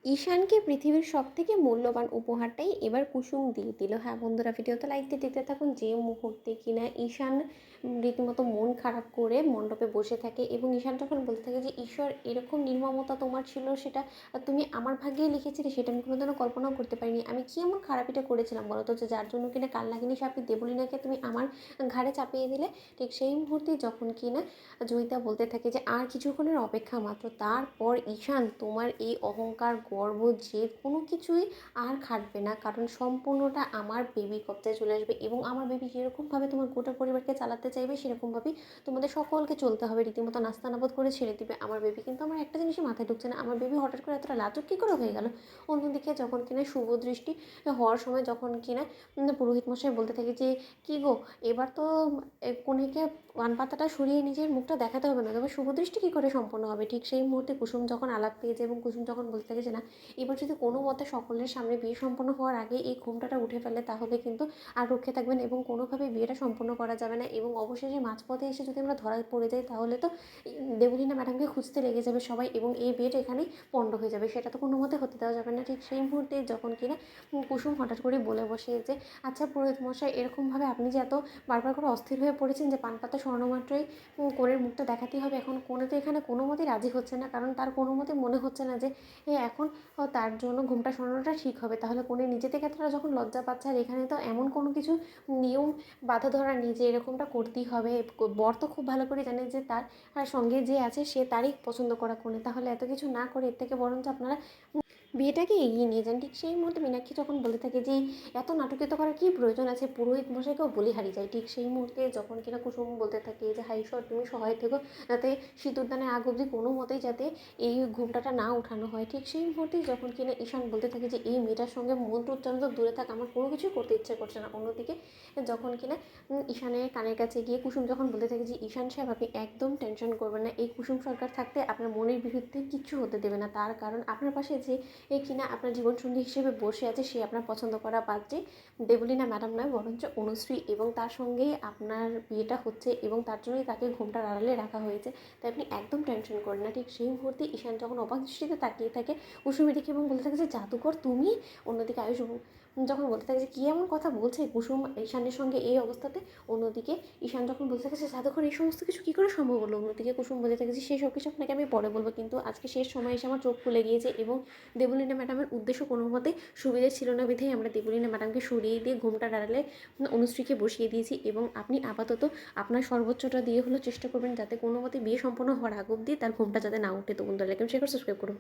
ঈশানকে পৃথিবীর সবথেকে মূল্যবান উপহারটাই এবার কুসুম দিয়ে দিল। হ্যাঁ বন্ধুরা, ভিডিওতে লাইক দিয়ে দেখতে থাকুন। যে মুহূর্তে কিনা ঈশান রীতিমতো মন খারাপ করে মণ্ডপে বসে থাকে এবং ঈশান যখন বলতে থাকে যে ঈশ্বর, এরকম নির্মমতা তোমার ছিল, সেটা তুমি আমার ভাগ্যেই লিখেছিলে, সেটা আমি কোনোদিনও কল্পনাও করতে পারিনি। আমি কি এমন খারাপিটা করেছিলাম বলো তো, যে যার জন্য কিনা কালনাগিনী সাপে দেবলীনাকে তুমি আমার ঘাড়ে চাপিয়ে দিলে। ঠিক সেই মুহূর্তে যখন কিনা জয়িতা বলতে থাকে যে আর কিছুক্ষণের অপেক্ষা মাত্র, তারপর ঈশান তোমার এই অহংকার, গর্ব, জেদ কোনো কিছুই আর খাটবে না, কারণ সম্পূর্ণটা আমার বেবি কবজায় চলে আসবে এবং আমার বেবি যেরকমভাবে তোমার গোটা পরিবারকে চালাতে চাইবে সেরকমভাবেই তোমাদের সকলকে চলতে হবে। রীতিমতো নাস্তানাবদ করে ছেড়ে দিবে আমার বেবি। কিন্তু আমার একটা জিনিসই মাথায় ঢুকছে না, আমার বেবি হঠাৎ করে এতটা লাজুক কী করে হয়ে গেল। অন্যদিকে যখন কিনা শুভ দৃষ্টি হওয়ার সময় যখন কিনা পুরোহিত মশাই বলতে থাকে যে কী গো, এবার তো কনেকে পান পাতাটা সরিয়ে নিজের মুখটা দেখাতে হবে না, তবে শুভদৃষ্টি কী করে সম্পন্ন হবে। ঠিক সেই মুহূর্তে কুসুম যখন আলাপ পেয়ে যায় এবং কুসুম যখন বলতে থাকে যে না, এবার যদি কোনো মতে সকলের সামনে বিয়ে সম্পন্ন হওয়ার আগে এই ঘোমটাটা উঠে ফেলে তাহলে কিন্তু আর রক্ষে থাকবেন এবং কোনোভাবেই বিয়েটা সম্পন্ন করা যাবে না, এবং অবশেষে মাঝপথে এসে যদি আমরা ধরা পড়ে যাই তাহলে তো দেবলীনা ম্যাডামকে খুঁজতে লেগে যাবে সবাই এবং এই বিয়েটা এখানেই পণ্ড হয়ে যাবে, সেটা তো কোনো মতে হতে দেওয়া যাবে না। ঠিক সেই মুহূর্তে যখন কিনা কুসুম হঠাৎ করে বলে বসে যে আচ্ছা পুরোহিত মশাই, এরকমভাবে আপনি যে এত বারবার করে অস্থির হয়ে পড়েছেন যে পান পাতা সরানো মাত্রই কনের মুখটা দেখাতেই হবে, এখন কনে তো এখানে কোনো মতেই রাজি হচ্ছে না, কারণ তার কোনো মতে মনে হচ্ছে না যে এখন তার জন্য ঘুমটা সরানোটা ঠিক হবে। তাহলে কনে নিজে থেকে এতটা যখন লজ্জা পাচ্ছে, আর এখানে তো এমন কোনো কিছু নিয়ম বাঁধা ধরা নেই যে এরকমটা করতেই হবে। বর তো খুব ভালো করে জানে যে তার সঙ্গে যে আছে সে তারই পছন্দ করা কনে, তাহলে এত কিছু না করে এর থেকে বরঞ্চ আপনারা বিয়েটাকে এগিয়ে নিয়ে যান। ঠিক সেই মুহূর্তে মীনাক্ষী যখন বলে থাকে যে এত নাটকীয়তা করার কী প্রয়োজন আছে, পুরোহিত মশাইকেও বলি হারিয়ে যায়। ঠিক সেই মুহূর্তে যখন কিনা কুসুম বলতে থাকে যে হাই ঈশ্বর, তুমি সহায় থেকো যাতে সিঁদুরদানের আগ অবধি কোনো মতেই যাতে এই ঘুমটাটা না উঠানো হয়। ঠিক সেই মুহূর্তেই যখন কিনা ঈশান বলতে থাকে যে এই মেয়েটার সঙ্গে মন্ত্র উচ্চারণ তো দূরে থাক, আমার কোনো কিছুই করতে ইচ্ছে করছে না। অন্যদিকে যখন কিনা ঈশানের কানের কাছে গিয়ে কুসুম যখন বলতে থাকে যে ঈশান সাহেব, আপনি একদম টেনশন করবেন না, এই কুসুম সরকার থাকতে আপনার মনের বিরুদ্ধে কিচ্ছু হতে দেবে না, তার কারণ আপনার পাশে যে কিনা আপনার জীবনসঙ্গী হিসেবে বসে আছে সে আপনার পছন্দ করা পাত্রী দেবলীনা ম্যাডাম নয়, বরঞ্চ অনুশ্রী, এবং তার সঙ্গেই আপনার বিয়েটা হচ্ছে এবং তার জন্যই তাকে ঘোমটার আড়ালে রাখা হয়েছে, তাই আপনি একদম টেনশন করেন না। ঠিক সেই মুহূর্তে ঈশান যখন অবাক দৃষ্টিতে তাকিয়ে থাকে কুসুমের দিকে এবং বলতে থাকে যে জাদুকর তুমি। অন্যদিকে আয়ুষ যখন বলতে থাকে যে কী এমন কথা বলছে কুসুম ঈশানের সঙ্গে এই অবস্থাতে। অন্যদিকে ঈশান যখন বলতে থাকে যে জাদুকর এই সমস্ত কিছু কী করে সম্ভব হলো। অন্যদিকে কুসুম বলতে থাকে যে সেই সব কিছু আপনাকে আমি পরে বলবো, কিন্তু আজকে শেষ সময় এসে আমার চোখ খুলে গিয়েছে এবং দেবলীনা ম্যাডামের উদ্দেশ্য কোনো মতে সুবিধে ছিল না বিধেই আমরা দেবলীনা ম্যাডামকে সরিয়ে দিয়ে ঘোমটার আড়ালে অনুশ্রীকে বসিয়ে দিয়েছি, এবং আপনি আপাতত আপনার সর্বোচ্চটা দিয়ে হলেও চেষ্টা করবেন যাতে কোনো মতে বিয়ে সম্পন্ন হওয়ার আগ অবধি তার ঘোমটা যাতে না উঠে। তো বন্ধুরা, লাইক এবং শেয়ার করে সাবস্ক্রাইব করুন।